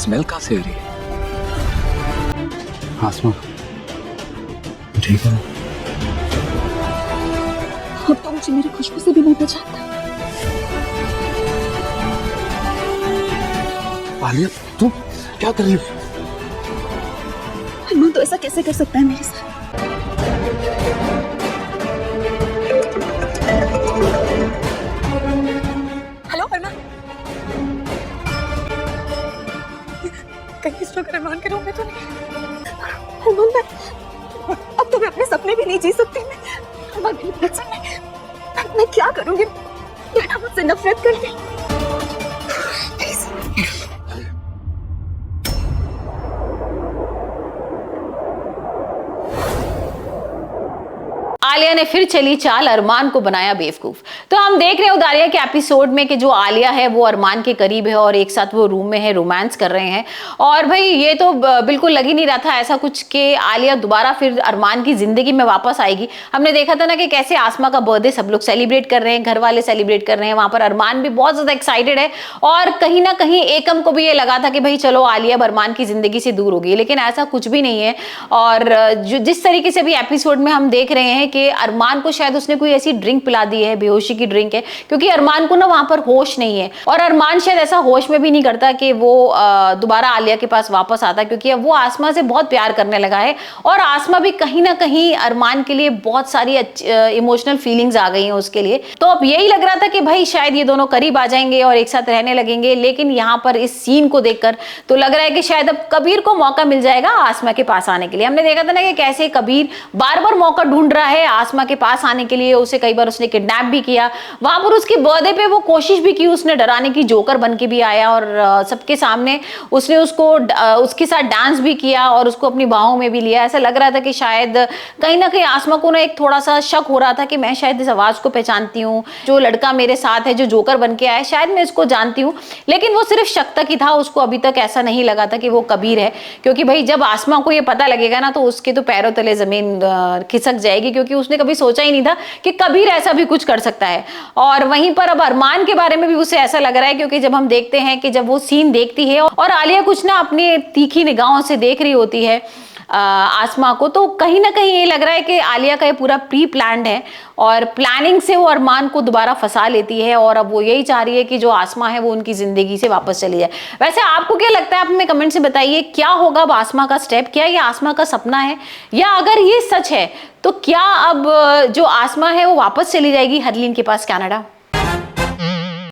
Smell कहाँ से आ रही है? आसमा ठीक है? अब तो मुझे मेरी खुशबू से भी नहीं पहचानता। आलिया तू क्या कर रही है? अरमान तो ऐसा कैसे कर सकता है मेरे साथ? हेलो अरमान, कहीं इस वक्त अरमान के रूम में तो नहीं? अरमान अब तो मैं अपने सपने भी नहीं जी सकती। अरमान मेरी बात सुन, मैं क्या करूंगी? बेटा मुझसे नफरत करती। आलिया ने फिर चली चाल, अरमान को बनाया बेवकूफ। तो हम देख रहे हैं उदारिया के एपिसोड में कि जो आलिया है वो अरमान के करीब है और एक साथ वो रूम में है, रोमांस कर रहे हैं। और भाई ये तो बिल्कुल लग ही नहीं रहा था ऐसा कुछ कि आलिया दोबारा फिर अरमान की जिंदगी में वापस आएगी। हमने देखा था ना कि कैसे आसमा का बर्थडे सब लोग सेलिब्रेट कर रहे हैं, घर वाले सेलिब्रेट कर रहे हैं, वहां पर अरमान भी बहुत ज्यादा एक्साइटेड है। और कहीं ना कहीं एकम को भी ये लगा था कि भाई चलो आलिया अरमान की जिंदगी से दूर होगी, लेकिन ऐसा कुछ भी नहीं है। और जिस तरीके से भी एपिसोड में हम देख रहे हैं कि अरमान को शायद उसने कोई ऐसी ड्रिंक पिला दी है, बेहोशी की ड्रिंक है, क्योंकि अरमान को ना वहां पर होश नहीं है। और अरमान शायद ऐसा होश में भी नहीं करता कि वो दोबारा आलिया के पास वापस आता, क्योंकि अब वो आसमा से बहुत प्यार करने लगा है। और आसमा भी कहीं ना कहीं अरमान के लिए बहुत सारी इमोशनल फीलिंग्स आ गई हैं उसके लिए। तो अब यही लग रहा था कि भाई शायद ये दोनों करीब आ जाएंगे और एक साथ रहने लगेंगे। लेकिन यहाँ पर इस सीन को देखकर तो लग रहा है कि शायद अब कबीर को मौका मिल जाएगा आसमा के पास आने के लिए। हमने देखा था ना कि कैसे कबीर बार बार मौका ढूंढ रहा है आसमा के पास आने के लिए। उसे कई बार उसने किडनैप भी किया, वहां पर उसके बर्थडे पे वो कोशिश भी की उसने डराने की, जोकर बन के भी आया और सबके सामने उसने उसको उसके साथ डांस भी किया और उसको अपनी बाहों में भी लिया। ऐसा लग रहा था कि शायद कहीं ना कहीं आसमा को ना एक थोड़ा सा शक हो रहा था कि मैं शायद इस आवाज को पहचानती हूँ, जो लड़का मेरे साथ है जो जोकर बन के आया शायद मैं इसको जानती हूँ। लेकिन वो सिर्फ शक तक ही था, उसको अभी तक ऐसा नहीं लगा था कि वो कबीर है। क्योंकि भाई जब आसमा को ये पता लगेगा ना तो उसके तो पैरों तले जमीन खिसक जाएगी, क्योंकि उसने कभी सोचा ही नहीं था कि कबीर ऐसा भी कुछ कर सकता है। और वहीं पर अब अरमान के बारे में भी उसे ऐसा लग रहा है, क्योंकि जब हम देखते हैं कि जब वो सीन देखती है और आलिया कुछ ना अपनी तीखी निगाहों से देख रही होती है आसमा को, तो कहीं ना कहीं ये लग रहा है कि आलिया का ये पूरा प्री प्लान्ड है और प्लानिंग से वो अरमान को दोबारा फंसा लेती है। और अब वो यही चाह रही है कि जो आसमा है वो उनकी जिंदगी से वापस चली जाए। वैसे आपको क्या लगता है, आप हमें कमेंट से बताइए क्या होगा अब आसमा का स्टेप? क्या ये आसमा का सपना है, या अगर ये सच है तो क्या अब जो आसमा है वो वापस चली जाएगी हरलीन के पास कनाडा?